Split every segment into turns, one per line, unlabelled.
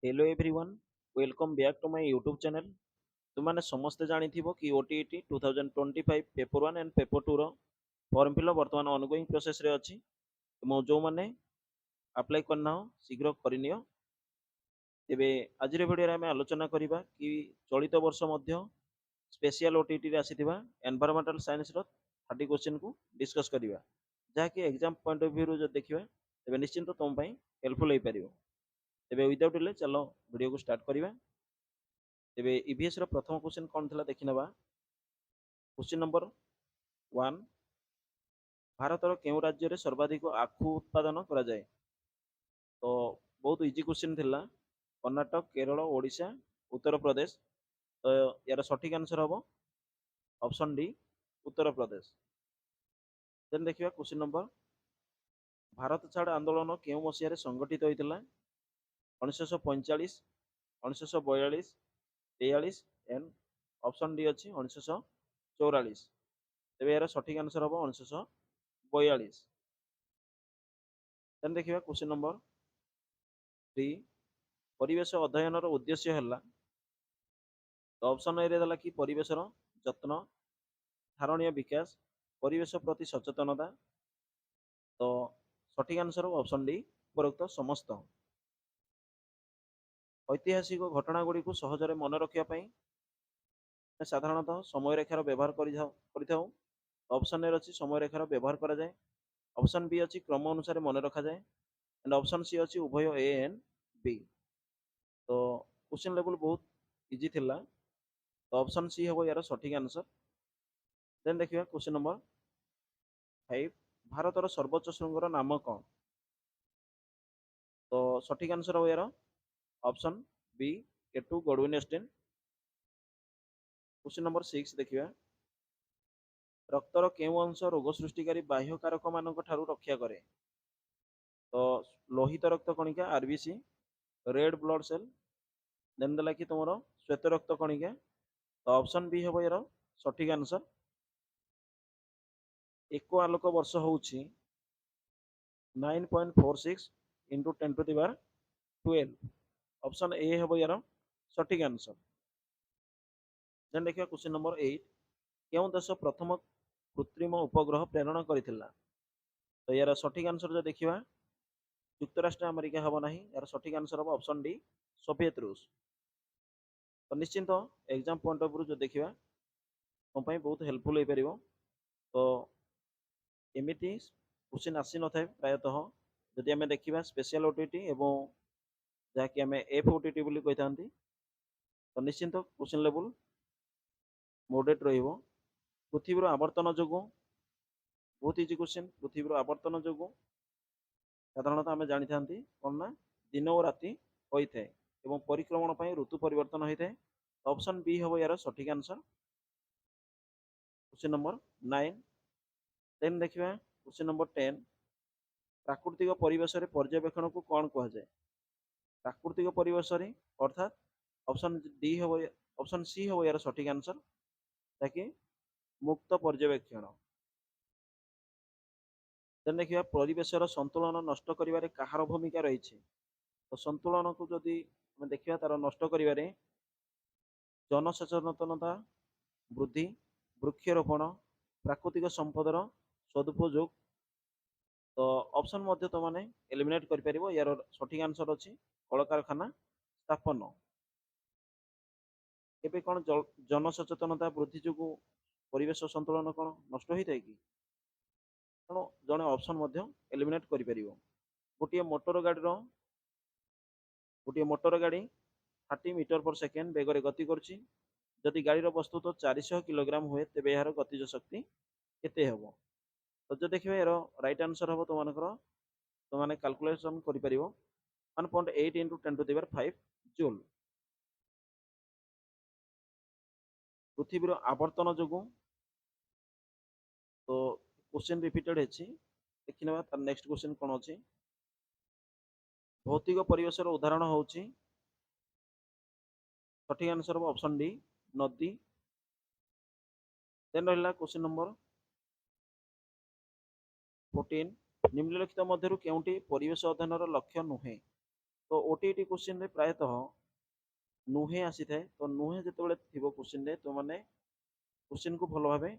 Hello everyone, welcome back to my YouTube channel. तुमने समस्ते जानिथिबो कि ओटीईटी 2025 पेपर 1 एंड पेपर 2 रो फॉर्म फिल वर्तमान ऑनगोइंग प्रोसेस रे अछि। तुम जो माने अप्लाई करना हो शीघ्र करनियो। तेबे आज वीडियो रे हमें आलोचना करिबा कि चलित वर्ष मध्य स्पेशल ओटीईटी रे आसीथिबा एनवायरमेंटल साइंस रो 30 क्वेश्चन को डिस्कस करिबा, जहा कि एग्जाम पॉइंट ऑफ व्यू रो जो देखिबा तेबे निश्चिंत तुम पई हेल्पफुल होई परिबो। तेबे विदाउट डिले चलो वीडियो को स्टार्ट करिबा। तेबे ईवीएस रो प्रथम क्वेश्चन कौन थिला देखि नबा। क्वेश्चन नंबर 1, भारतर केउ राज्य रे सर्वाधिक आखु उत्पादन करा जाय। तो बहुत इजी क्वेश्चन थिला। कर्नाटक, केरल, ओडिशा, उत्तर प्रदेश। तो यार सठिक आंसर हबो option D, Uttar Pradesh. Then देखिबा क्वेश्चन नंबर, भारत छाड़ आंदोलन केउ मसिया रे संगठित होइतिला। 1945, 1942, 43 एंड ऑप्शन डी अछि 1944। तेबे यार सठिक आंसर हबो 1942। देन देखिबा क्वेश्चन नंबर 3, परिवेश अध्ययन रो उद्देश्य हला। तो ऑप्शन ए रे देला कि परिवेश रो जत्न, धारणीय विकास, परिवेश प्रति सचेतनता। तो सठिक आंसर हबो ऑप्शन डी, उपरोक्त समस्त। ऐतिहासिक घटना गुडी को सहजरे मन रखिया पई साधारणतः समय रेखार व्यवहार करिथाउ। ऑप्शन ए अछि समय रेखार व्यवहार करा जाए। ऑप्शन बी अछि क्रम अनुसार मन रखा जाए एंड ऑप्शन सी अछि उभय ए एंड बी। तो क्वेश्चन लेवल बहुत इजी थिला। तो ऑप्शन सी हबो यार सठिक आंसर। देन देखिबा क्वेश्चन नंबर 5, भारतर सर्वोच्च शृंगर नाम कौन। तो सठिक आंसर हबो यार ऑप्शन बी, केटू गडविनेस्टीन। क्वेश्चन नंबर 6 देखिबा, रक्तर केउ अंश रोग सृष्टिकारी बाह्य कारक मानक ठारू रक्षा करे। तो लोहित रक्त कणिका RBC, red blood cell, then देला कि तुमरो श्वेत रक्त कणिका। तो ऑप्शन बी हबो यार सठिक आंसर। एक आलोक वर्ष होउछि 9.46 into 10 to the power 12। Option A हबो यार सठिक आंसर। देन देखिए क्वेश्चन नंबर 8, केउ देश प्रथम कृत्रिम उपग्रह प्रेरण करथिला। तो यार सठिक आंसर जो देखिबा युक्तराष्ट्र अमेरिका हबो नाही, यार सठिक आंसर हबो ऑप्शन डी, सोवियत रूस। तो निश्चिंत एग्जाम पॉइंट ऑफ व्यू जो देखिबा तुम पई बहुत हेल्पफुल होई परिबो। तो एमिति क्वेश्चन आसी न थाए प्रायतः जदि आमे देखिबा स्पेशल ओटीटी एवं जहाँकि आमे एफ ओटीटी बोली कहिथांती। तो निश्चिंत क्वेश्चन लेवल मॉडरेट रहिबो। पृथ्वीर आवर्तन जोगु बहुत इजी क्वेश्चन। पृथ्वीर आवर्तन जोगु साधारणतः आमे जानि थांती कोन ना दिन और राति होइथे एवं परिक्रमण पई ऋतु परिवर्तन होइथे। ऑप्शन बी हबो यार सठिक आंसर। क्वेश्चन नंबर 9, देन देखिबा क्वेश्चन नंबर 10, प्राकृतिक परिवेश रे पर्यवेक्षण को कौन कहा जाए। प्राकृतिक परिवेश रे अर्थात ऑप्शन डी हबो, ऑप्शन सी हबो यार सठिक आंसर, ताकि मुक्त पर्यवेक्षण। देन देखिबा परिवेश रो संतुलन नष्ट करिवारे काहार भूमिका रहिछि। तो संतुलन को जदि हम देखिबा तार नष्ट करिवारे जनसचेतनता वृद्धि, वृक्षरोपण, प्राकृतिक संपदर सदुपयोग। तो ऑप्शन मध्य तो माने एलिमिनेट कर परिबो। यार सठिक आंसर अछि कलकारखाना स्थापन। केबे कोन जनसचेतनता वृद्धि जोगु परिवेश संतुलन कोन नष्ट होइतै कि। तेणु जड़े ऑप्शन मध्य एलिमिनेट कर परिबो। गोटे मोटर गाड़ी गोटे मोटर गाड़ी 30 मीटर पर सेकेंड बेगर गति करुच्ची। जदि गाड़ीर वस्तुत 400 किलोग्राम हुए तेबे यार गतिज शक्ति केते हेबो। तो जो देखिबा यार राइट आंसर हबो तुमनकर तो माने कैलकुलेशन करि परिबो 1.8 into 10 to the power 5 joule. पृथ्वीर आवर्तन जोगु तो क्वेश्चन रिपीटेड अछि। देखिनबा तार नेक्स्ट क्वेश्चन कोन अछि। भौतिक परिवेशर उदाहरण होउछि, सठिक आंसर हबो ऑप्शन डी, नदी। देन रहला क्वेश्चन नंबर 14, निम्नलिखित मध्यरु केउंटी परिवेश अध्ययनर लक्ष्य नुहे। तो ओटीईटी क्वेश्चन रे प्रायतः नुहे आसी थाए तो नुहे जेतेबेले थिबो क्वेश्चन रे तो माने क्वेश्चन को भलो भाबे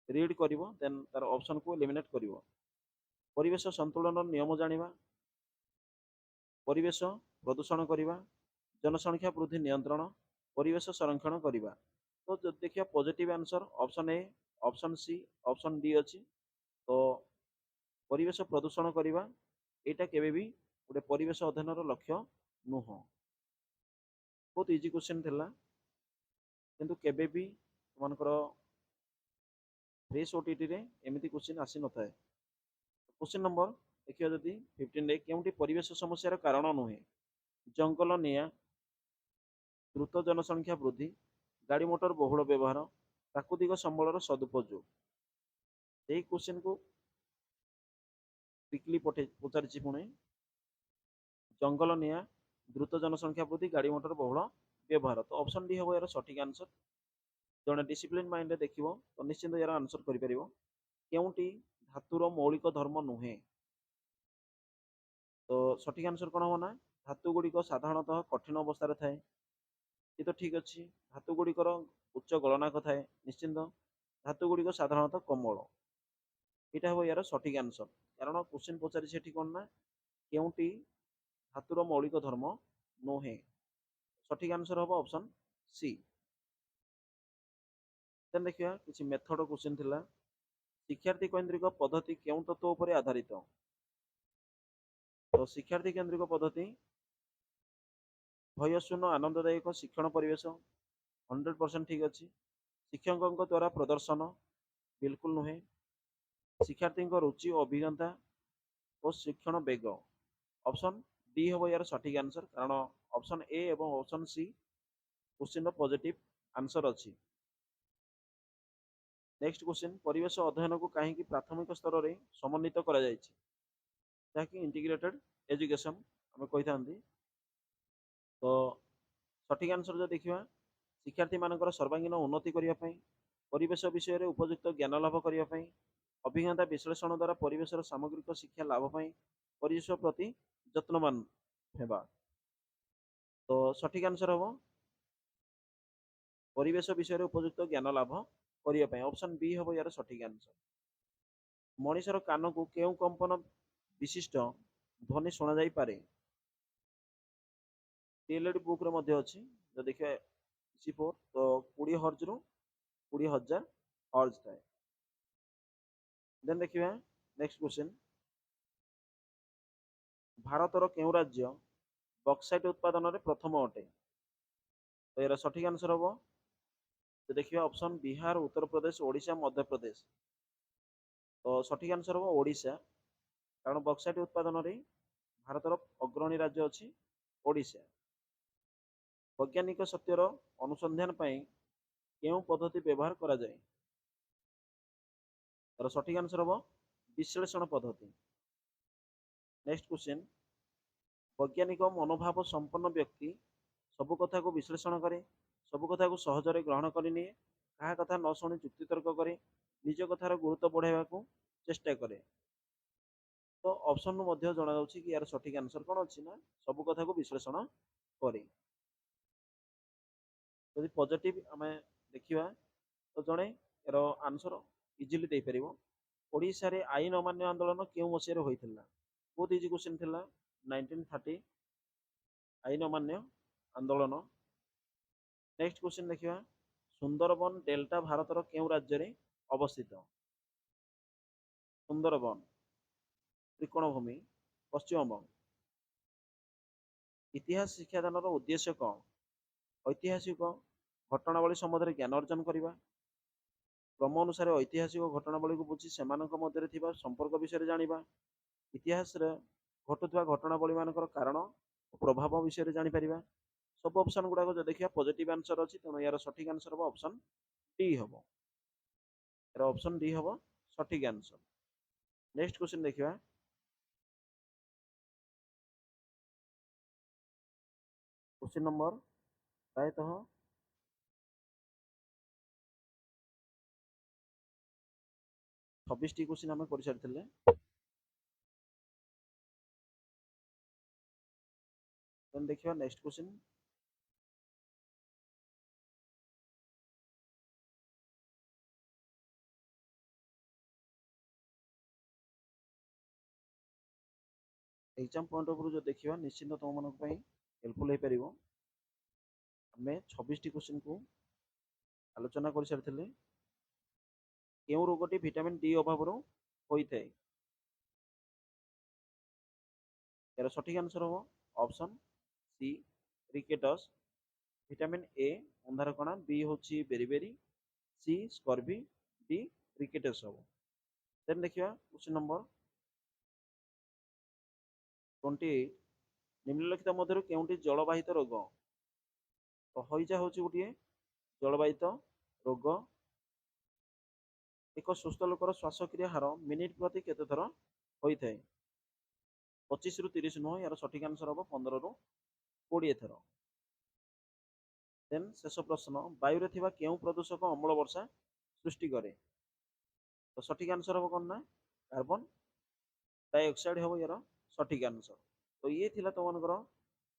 रीड करिवो देन तार ऑप्शन को एलिमिनेट करिवो परिवेश संतुलन नियम जानिबा परिवेश प्रदूषण करिबा जनसंख्या वृद्धि नियंत्रण परिवेश संरक्षण करिबा तो जब देखिए positive answer option A option C option D अछि तो परिवेश प्रदूषण करिबा एटा केबे भी गोटे परिवेश अध्ययन लक्ष्य नुह बहुत इजी क्वेश्चन थिला किंतु केबे भी तुमनकर फ्रेश ओटीटी रे एमिति क्वेश्चन आसी न थाए क्वेश्चन नंबर देखिए जदि 15 रे केउंटी परिवेश समस्यार कारण नुहे जंगल निया द्रुत जनसंख्या वृद्धि गाड़ी मोटर बहुल व्यवहार प्राकृतिक संबलर सदुपयोग यही क्वेश्चन को क्विकली पचारि पुणे जंगल निया द्रुत जनसंख्या वृद्धि गाड़ी मोटर बहुल व्यवहार तो ऑप्शन डी हम यार सठिक आंसर जड़े डिसिप्लिन माइंड देखिए तो निश्चिंत यार आंसर करें केउंटी धातुर मौलिक धर्म नुहे तो सठिक आंसर कौन हम ना धातु गुड़िक साधारणतः कठिन अवस्था थाए ये तो ठीक अच्छे धातु गुड़िकर उच्च गलनाक थाए निश्चिंत धातु गुड़िक साधारणतः कोमल यहाँ हम यार सठिक आंसर कारण क्वेश्चन पचारि कौन ना केउंटी धातुर मौलिक धर्म नुहे सठिक आंसर हम ऑप्शन सी देन देखिए किसी मेथड क्वेश्चन थिला शिक्षार्थी केन्द्रिक पद्धति केउं तत्व उपर आधारित तो शिक्षार्थी केन्द्रिक पद्धति भयशून्य आनंददायक शिक्षण परिवेश 100% ठीक अच्छी शिक्षकों द्वारा प्रदर्शन बिल्कुल नुहे शिक्षार्थी रुचि अभिज्ञता और शिक्षण बेग ऑप्शन डी हम यार सठिक आंसर कारण ऑप्शन ए एवं option C question positive answer अच्छी नेक्स्ट क्वेश्चन परिवेश अध्ययन को कहीं प्राथमिक स्तर में समन्वित करा जायछि जहाँकि इंटीग्रेटेड एजुकेशन आम कही था तो सठिक आंसर जो देखा शिक्षार्थी मानकर सर्वांगीन उन्नति करने परिवेश विषय में उपयुक्त ज्ञान लाभ करने अभिज्ञता विश्लेषण द्वारा परिवेश सामग्रिक शिक्षा लाभ परिवेश प्रति यत्नवान हेबा तो सठिक आंसर हम परिवेश विषय में उपयुक्त ज्ञान लाभ करने ऑप्शन बी हम यार सठिक आंसर मनीषर कान को केउ कंपन विशिष्ट ध्वनि शुणा जाई पारे टीएलएडी बुक रे मध्य अछि जो देखिए C4 तो 20 हर्ज रु 20,000 हर्ज थाए देन देखिए नेक्स्ट क्वेश्चन भारतर केउ राज्य बक्साइट उत्पादन रे प्रथम अटे तो यार सठिक आंसर हम तो देखिए ऑप्शन बिहार उत्तर प्रदेश ओडिशा मध्य प्रदेश तो सठिक आंसर हम ओडिशा कारण बक्साइट उत्पादन रे भारतर अग्रणी राज्य अछि ओडिशा वैज्ञानिक सत्यर अनुसंधान पाई केउ पद्धति व्यवहार करा जाए तार सठिक आंसर हम विश्लेषण पद्धति नेक्स्ट क्वेश्चन वैज्ञानिक मनोभाव संपन्न व्यक्ति सबु कथा को विश्लेषण करे सबु कथा को सहजरे ग्रहण करनिए कहा कथा न शुणी जुक्तितर्क करे निज कथार गुरुत्व बढ़ाइबा को चेष्टा करे तो ऑप्शन नु जना जाउछि कि यार सठिक आंसर कौन अच्छी ना सबु कथा को विश्लेषण करे यदि पॉजिटिव आम देखा तो जड़े यार आंसर इजिली दे पार ओडिशा रे आईन अमान्य आंदोलन क्यों मसीह होता बहुत इजी क्वेश्चन थिला 1930 आईन अमान्य आंदोलन नेक्स्ट क्वेश्चन देखिए सुंदरबन डेल्टा भारतर केउ राज्य रे अवस्थित सुंदरबन त्रिकोणभूमि पश्चिमबंग इतिहास शिक्षादान उद्देश्य कौन ऐतिहासिक घटनावली सम्बन्ध ज्ञान अर्जन करने क्रम अनुसार ऐतिहासिक घटनावली को बुझी से मध्य संपर्क विषय जाना इतिहास घटुवा घटनावली मान कारण और प्रभाव विषय जापर सब ऑप्शन गुड़ाक जो देखिए पॉजिटिव आंसर अच्छी तेणु यार सठिक आंसर हम ऑप्शन डी हम यार ऑप्शन डी हम सठिक आंसर नेक्स्ट क्वेश्चन देखिए क्वेश्चन नंबर प्रायतः 26 टी क्वेश्चन आम कर सारी देन देखिए next question. Exam point of view जो देखिए निश्चिंत तुम मन हेल्पफुल हो पार। आम 26 क्वेश्चन को आलोचना कर सारी केउं रोगटी विटामिन डी अभाव होता है। यार सठिक आंसर हम option C rickets. Vitamin A अंधारकणा, बी हूँ beriberi, C scurvy, D rickets हम। देन देखिए क्वेश्चन नंबर 28। निम्नलिखित मध्य केउंटी जलवाहित रोग। तो हईजा हूँ गोटे जलवाहित रोग। एक सुस्थ लोकर श्वासक्रिया हार मिनिट प्रति केते थर होता है। 25 रु 30 नुह, यार सठिक आंसर हम 15 रु 20 थर। देन शेष प्रश्न, वायु थिबा केउं प्रदूषक अम्ल वर्षा सृष्टि करे। तो सठिक आंसर हम कौन ना कार्बन डाइऑक्साइड हम यार सठिक आंसर। तो ये थिला तुमनकर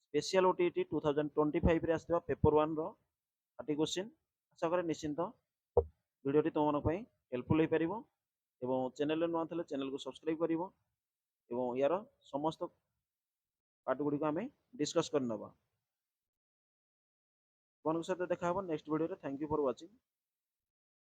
स्पेशल ओटीटी 2025 रे आसथिबा पेपर 1 रो 30 क्वेश्चन। आशा करे निश्चिंत वीडियोटी तुम मन पई हेल्पफुल हो पारिबो। एवं चैनल नुआ थे चैनल को सब्सक्राइब करिवो एवं यार समस्त पार्ट गुडी को आमे डिस्कस करनबा। तुमन सहित देखा नेक्स्ट वीडियो रे। Thank you for watching.